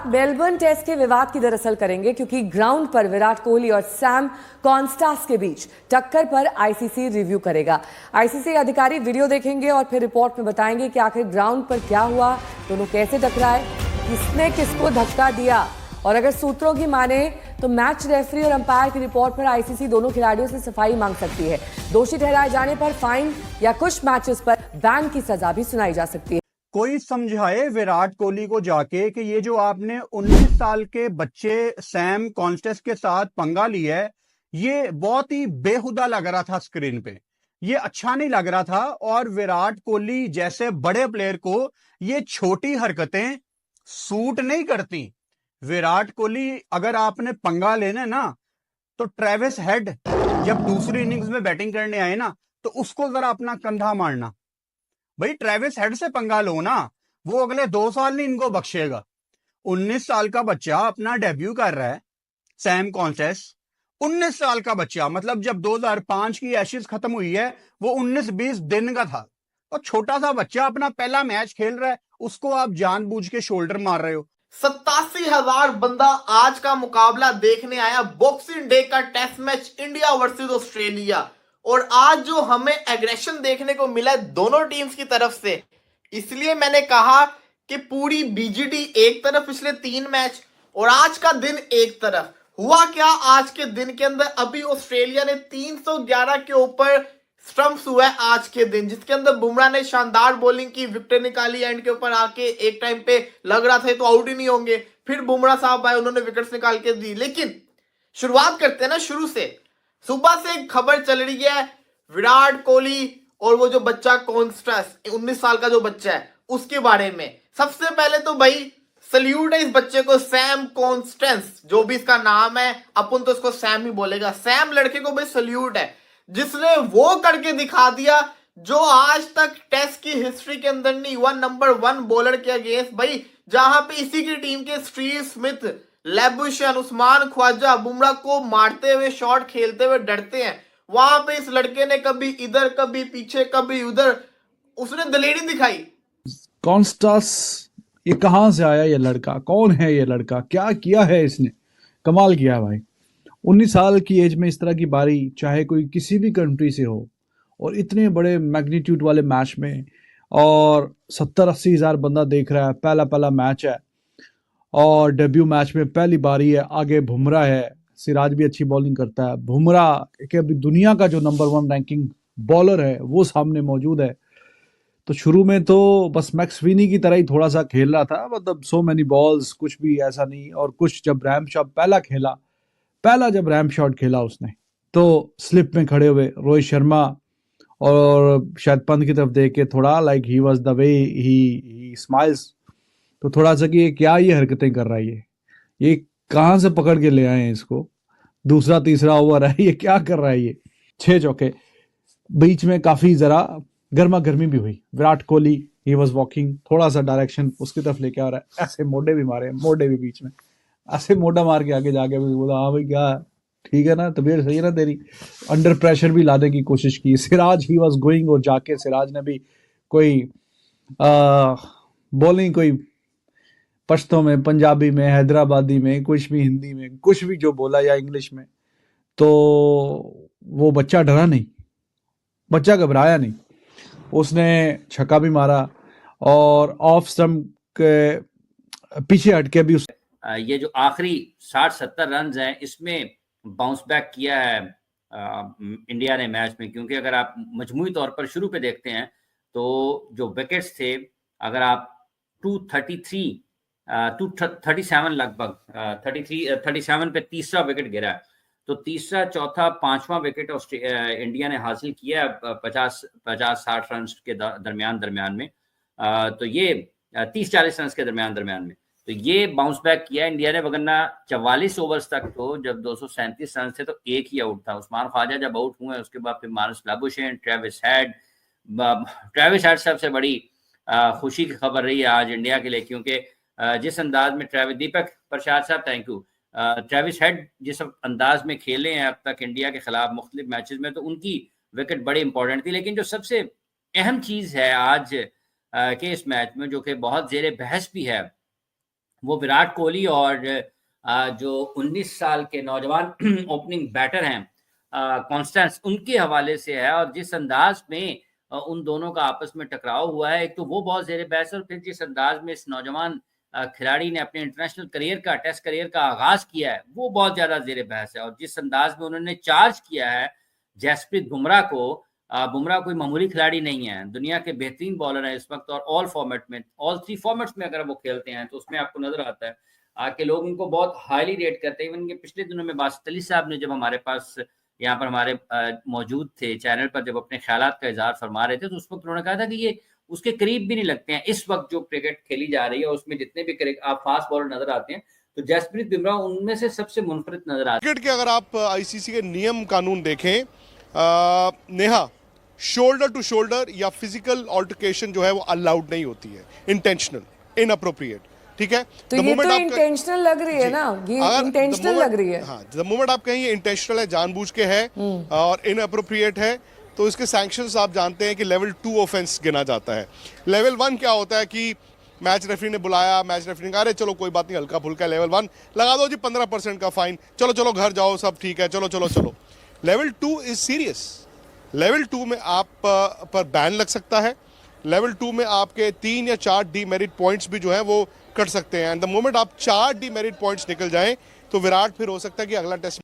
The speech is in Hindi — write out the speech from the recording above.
मेलबर्न टेस्ट के विवाद की दरअसल करेंगे, क्योंकि ग्राउंड पर विराट कोहली और सैम कॉन्स्टास के बीच टक्कर पर आईसीसी रिव्यू करेगा। आईसीसी अधिकारी वीडियो देखेंगे और फिर रिपोर्ट में बताएंगे कि आखिर ग्राउंड पर क्या हुआ, दोनों कैसे टकराए, किसने किसको धक्का दिया। और अगर सूत्रों की माने तो मैच रेफरी और अंपायर की रिपोर्ट पर आईसीसी दोनों खिलाड़ियों से सफाई मांग सकती है। दोषी ठहराए जाने पर फाइन या कुछ मैचेस पर बैन की सजा भी सुनाई जा सकती है। कोई समझाए विराट कोहली को जाके कि ये जो आपने 19 साल के बच्चे सैम कॉन्स्टेस के साथ पंगा लिया है, ये बहुत ही बेहुदा लग रहा था स्क्रीन पे, ये अच्छा नहीं लग रहा था। और विराट कोहली जैसे बड़े प्लेयर को ये छोटी हरकतें सूट नहीं करती। विराट कोहली अगर आपने पंगा लेना ना, तो ट्रेविस हेड जब दूसरी इनिंग्स में बैटिंग करने आए ना, तो उसको जरा अपना कंधा मारना। भाई ट्रेविस हेड से पंगा लो ना, वो अगले 2 साल नहीं इनको बख्शेगा। 19 साल का बच्चा अपना डेब्यू कर रहा है, सैम कॉन्स्टेस 19 साल का बच्चा, मतलब जब 2005 की एशेज खत्म हुई है वो 19-20 दिन का था। और छोटा सा बच्चा अपना पहला मैच खेल रहा है, उसको आप जानबूझ के शोल्डर मार रहे हो। 87,000 बंदा आज का मुकाबला देखने आया। बॉक्सिंग डे का test match India versus Australia. और आज जो हमें एग्रेशन देखने को मिला है दोनों टीम्स की तरफ से, इसलिए मैंने कहा कि पूरी बीजीटी एक तरफ पिछले 3 मैच और आज का दिन एक तरफ। हुआ क्या आज के दिन के अंदर, अभी ऑस्ट्रेलिया ने 311 के ऊपर स्टंप्स हुआ है आज के दिन, जिसके अंदर बुमराह ने शानदार बॉलिंग की, विकेट निकाली, एंड के ऊपर आके एक टाइम पे लग रहा था तो आउट ही नहीं होंगे, फिर बुमराह साहब आए, उन्होंने विकेट्स निकाल के दी। लेकिन शुरुआत करते हैं ना शुरू से। सुबह से एक खबर चल रही है विराट कोहली और वो जो बच्चा कॉन्स्टेस 19 साल का जो बच्चा है उसके बारे में। सबसे पहले तो भाई सल्यूट है इस बच्चे को, सैम कॉन्स्टेंस जो भी इसका नाम है, अपन तो इसको सैम ही बोलेगा। सैम लड़के को भाई सल्यूट है, जिसने वो करके दिखा दिया जो आज तक टेस्ट की हिस्ट्री के अंदर नहीं हुआ। नंबर 1 बॉलर के अगेंस्ट भाई, जहां पे इसी की टीम के स्टीव स्मिथ, लेबुशन, उस्मान ख्वाजा बुमराह को मारते हुए, शॉट खेलते हुए डरते हैं, वहां पे इस लड़के ने कभी इधर कभी पीछे कभी उधर, उसने दलेरी दिखाई। कॉन्स्टास ये कहां से आया, ये लड़का कौन है, ये लड़का क्या किया है इसने, कमाल किया है भाई। 19 साल की एज में इस तरह की बारी, चाहे कोई किसी भी कंट्री से हो, और इतने बड़े मैग्नीट्यूड वाले मैच में, और 70-80 हज़ार बंदा देख रहा है, पहला मैच है और डेब्यू मैच में पहली बारी है। आगे बुमराह है, सिराज भी अच्छी बॉलिंग करता है, बुमराह कि अभी दुनिया का जो नंबर 1 रैंकिंग बॉलर है वो सामने मौजूद है। तो शुरू में तो बस मैक्स विनी की तरह ही थोड़ा सा खेल रहा था, मतलब सो मैनी बॉल्स, कुछ भी ऐसा नहीं। और कुछ जब रैम्प शॉट जब रैम्प शॉट खेला उसने, तो स्लिप में खड़े हुए रोहित शर्मा और शायद पंत की तरफ देख के थोड़ा like he was the way he smiles, तो थोड़ा सा कि ये हरकतें कर रहा है, ये कहाँ से पकड़ के ले आए हैं इसको, दूसरा तीसरा ओवर है, ये क्या कर रहा है ये। 6 चौके, बीच में काफी जरा गर्मा गर्मी भी हुई। Virat Kohli he was walking, थोड़ा सा डायरेक्शन उसकी तरफ लेके आ रहा है, ऐसे मोड़े भी बीच में ऐसे मोटा मार के आगे जाके बोला हाँ भाई क्या ठीक है ना, तबीयत सही है ना तेरी। अंडर प्रेशर भी लाने की कोशिश की। सिराज ही वाज गोइंग, और जाके सिराज ने भी कोई बॉलिंग, कोई पश्तो में, पंजाबी में, हैदराबादी में, कुछ भी हिंदी में, कुछ भी जो बोला या इंग्लिश में, तो वो बच्चा डरा नहीं, बच्चा घबराया नहीं, उसने छक्का भी मारा और ऑफ स्टंप के पीछे हटके भी ये जो आखिरी 60-70 रन हैं इसमें बाउंस बैक किया है इंडिया ने मैच में। क्योंकि अगर आप मजमूई तौर पर शुरू पे देखते हैं तो जो विकेट्स थे, अगर आप 237 लगभग 37 पे तीसरा विकेट गिरा है, तो तीसरा, चौथा, 5वां विकेट इंडिया ने हासिल किया 50-60 रन के दरमियान में। तो ये 30-40 रन के दरमियान में, तो ये बाउंस बैक किया इंडिया ने। वगरना 44 ओवर्स तक तो जब 237 रन थे तो एक ही आउट था। उस्मान ख्वाजा जब आउट हुए उसके बाद फिर मार्नस लाबुशेन, ट्रेविस हेड सबसे बड़ी खुशी की खबर रही है आज इंडिया के लिए। क्योंकि जिस अंदाज में दीपक प्रसाद साहब थैंक यू, ट्रेविस हेड जिस अंदाज में खेले हैं अब तक इंडिया के खिलाफ मुख्तलिफ मैचेस में, तो उनकी विकेट बड़ी इंपॉर्टेंट थी। लेकिन जो सबसे अहम चीज है आज के इस मैच में, जो कि बहुत जेर बहस भी है, वो विराट कोहली और जो 19 साल के नौजवान ओपनिंग बैटर हैं कॉन्स्टेंस, उनके हवाले से है। और जिस अंदाज में उन दोनों का आपस में टकराव हुआ है, एक तो वो बहुत ज़ेर बहस है, और फिर जिस अंदाज में इस नौजवान खिलाड़ी ने अपने इंटरनेशनल करियर का, टेस्ट करियर का आगाज किया है, वो बहुत ज़्यादा ज़ेर बहस है। और जिस अंदाज में उन्होंने चार्ज किया है जसप्रीत बुमराह को, बुमराह कोई मामूली खिलाड़ी नहीं है, दुनिया के बेहतरीन बॉलर है इस वक्त, और ऑल फॉर्मेट में, ऑल 3 फॉर्मेट्स में अगर वो खेलते हैं तो उसमें आपको नजर आता है कि लोग उनको बहुत हाईली रेट करते हैं। इवन के पिछले दिनों में बासित अली साहब ने जब हमारे पास यहाँ पर हमारे मौजूद थे चैनल पर, जब अपने ख्यालात का इजहार फरमा रहे थे, तो उस वक्त उन्होंने कहा था कि ये उसके करीब भी नहीं लगते हैं। इस वक्त जो क्रिकेट खेली जा रही है उसमें जितने भी आप फास्ट बॉलर नजर आते हैं, तो जसप्रीत बुमराह उनमें से सबसे मुनफरिद नजर आते हैं। क्रिकेट के अगर आप आईसीसी के नियम कानून देखें, नेहा, शोल्डर टू शोल्डर या फिजिकल ऑल्टरकेशन जो है वो अलाउड नहीं होती है, इंटेंशनल, इनअप्रोप्रिएट, ठीक है। तो ये तो इंटेंशनल लग रही है ना, ये इंटेंशनल लग रही है। हाँ, द मोमेंट आप कहें ये इंटेंशनल है, जानबूझ के है और इनअप्रोप्रिएट है, तो इसके सैंक्शंस आप जानते हैं कि लेवल 2 ऑफेंस गिना जाता है। लेवल 1 क्या होता है कि मैच रेफरी ने बुलाया, मैच रेफरी ने कहा अरे चलो कोई बात नहीं, हल्का फुल्का। लेवल 1 लगा दो जी 15% का फाइन, चलो चलो घर जाओ, सब ठीक है, चलो चलो चलो। Level 2 is serious. लेवल 2 में आप पर बैन लग सकता है। लेवल 2 में आपके 3 या 4 डीमेरिट पॉइंट्स भी जो है वो कट सकते हैं। एंड द मोमेंट आप 4 डीमेरिट पॉइंट्स निकल जाएं तो विराट फिर हो सकता है कि अगला टेस्ट